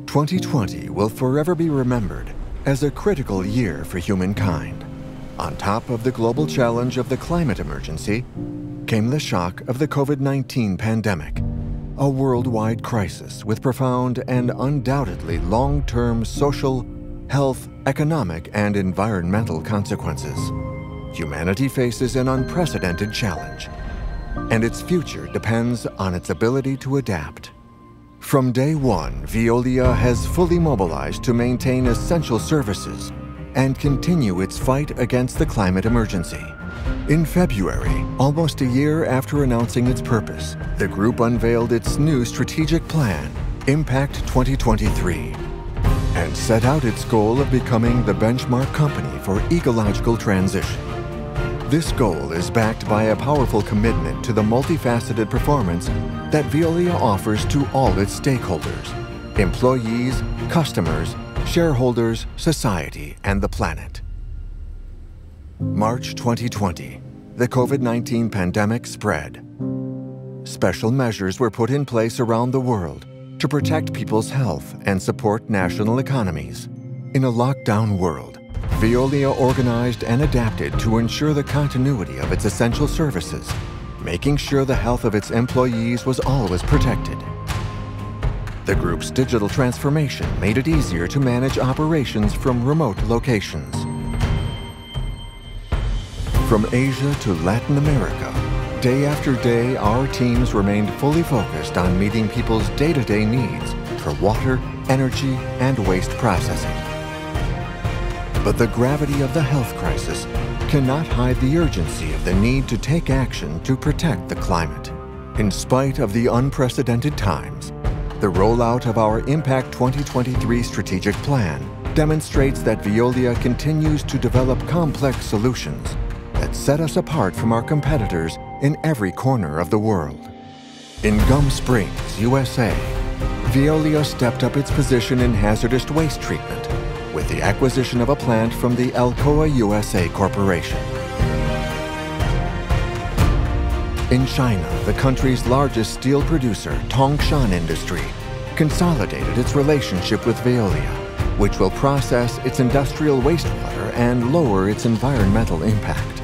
2020 will forever be remembered as a critical year for humankind. On top of the global challenge of the climate emergency came the shock of the COVID-19 pandemic, a worldwide crisis with profound and undoubtedly long-term social, health, economic, and environmental consequences. Humanity faces an unprecedented challenge, and its future depends on its ability to adapt. From day one, Veolia has fully mobilized to maintain essential services and continue its fight against the climate emergency. In February, almost a year after announcing its purpose, the group unveiled its new strategic plan, Impact 2023, and set out its goal of becoming the benchmark company for ecological transition. This goal is backed by a powerful commitment to the multifaceted performance that Veolia offers to all its stakeholders: employees, customers, shareholders, society, and the planet. March 2020, the COVID-19 pandemic spread. Special measures were put in place around the world to protect people's health and support national economies. In a lockdown world, Veolia organized and adapted to ensure the continuity of its essential services, making sure the health of its employees was always protected. The group's digital transformation made it easier to manage operations from remote locations. From Asia to Latin America, day after day, our teams remained fully focused on meeting people's day-to-day needs for water, energy, and waste processing. But the gravity of the health crisis cannot hide the urgency of the need to take action to protect the climate. In spite of the unprecedented times, the rollout of our Impact 2023 strategic plan demonstrates that Veolia continues to develop complex solutions that set us apart from our competitors in every corner of the world. In Gum Springs, USA, Veolia stepped up its position in hazardous waste treatment with the acquisition of a plant from the Alcoa USA Corporation. In China, the country's largest steel producer, Tangshan Industry, consolidated its relationship with Veolia, which will process its industrial wastewater and lower its environmental impact.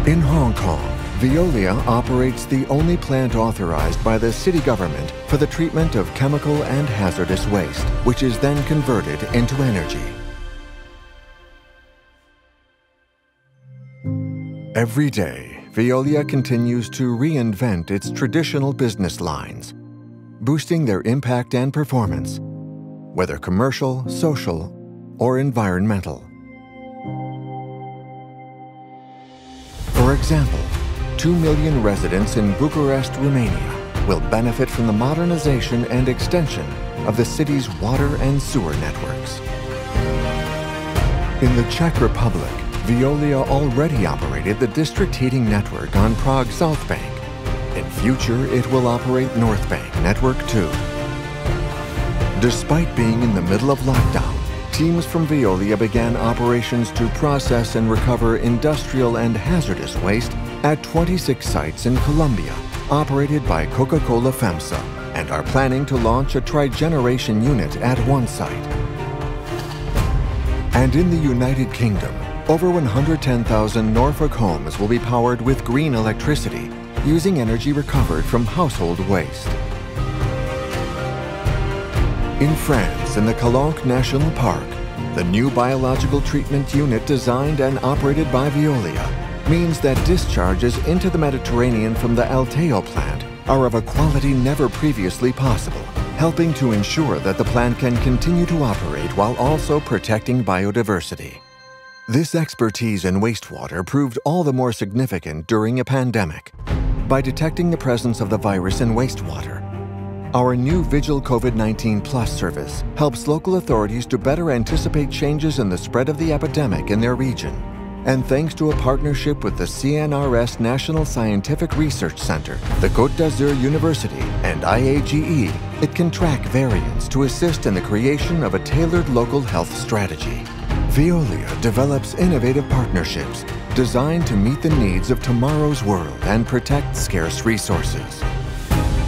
In Hong Kong, Veolia operates the only plant authorized by the city government for the treatment of chemical and hazardous waste, which is then converted into energy. Every day, Veolia continues to reinvent its traditional business lines, boosting their impact and performance, whether commercial, social, or environmental. For example, 2 million residents in Bucharest, Romania will benefit from the modernization and extension of the city's water and sewer networks. In the Czech Republic, Veolia already operated the district heating network on Prague South Bank. In future, it will operate North Bank Network 2. Despite being in the middle of lockdown, teams from Veolia began operations to process and recover industrial and hazardous waste at 26 sites in Colombia, operated by Coca-Cola FEMSA, and are planning to launch a trigeneration unit at one site. And in the United Kingdom, over 110,000 Norfolk homes will be powered with green electricity using energy recovered from household waste. In France, in the Calanque National Park, the new biological treatment unit designed and operated by Veolia means that discharges into the Mediterranean from the Alteo plant are of a quality never previously possible, helping to ensure that the plant can continue to operate while also protecting biodiversity. This expertise in wastewater proved all the more significant during a pandemic. By detecting the presence of the virus in wastewater, our new Vigil COVID-19 Plus service helps local authorities to better anticipate changes in the spread of the epidemic in their region. And thanks to a partnership with the CNRS National Scientific Research Center, the Côte d'Azur University, and IAGE, it can track variants to assist in the creation of a tailored local health strategy. Veolia develops innovative partnerships designed to meet the needs of tomorrow's world and protect scarce resources.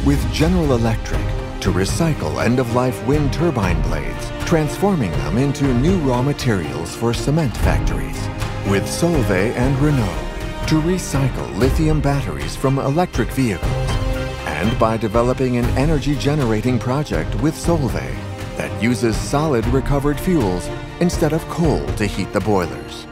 With General Electric, to recycle end-of-life wind turbine blades, transforming them into new raw materials for cement factories. With Solvay and Renault, to recycle lithium batteries from electric vehicles, and by developing an energy-generating project with Solvay that uses solid recovered fuels instead of coal to heat the boilers.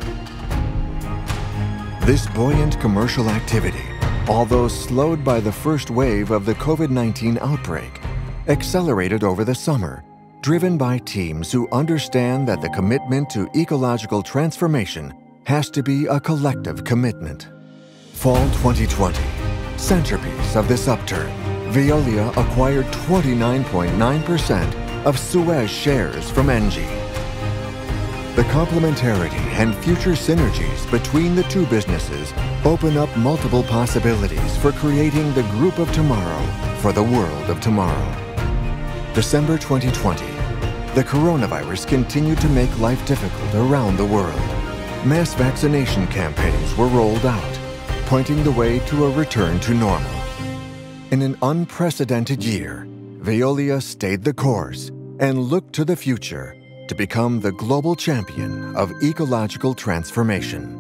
This buoyant commercial activity, although slowed by the first wave of the COVID-19 outbreak, accelerated over the summer, driven by teams who understand that the commitment to ecological transformation has to be a collective commitment. Fall 2020, centerpiece of this upturn, Veolia acquired 29.9% of Suez shares from Engie. The complementarity and future synergies between the two businesses open up multiple possibilities for creating the group of tomorrow for the world of tomorrow. December 2020, the coronavirus continued to make life difficult around the world. Mass vaccination campaigns were rolled out, pointing the way to a return to normal. In an unprecedented year, Veolia stayed the course and looked to the future to become the global champion of ecological transformation.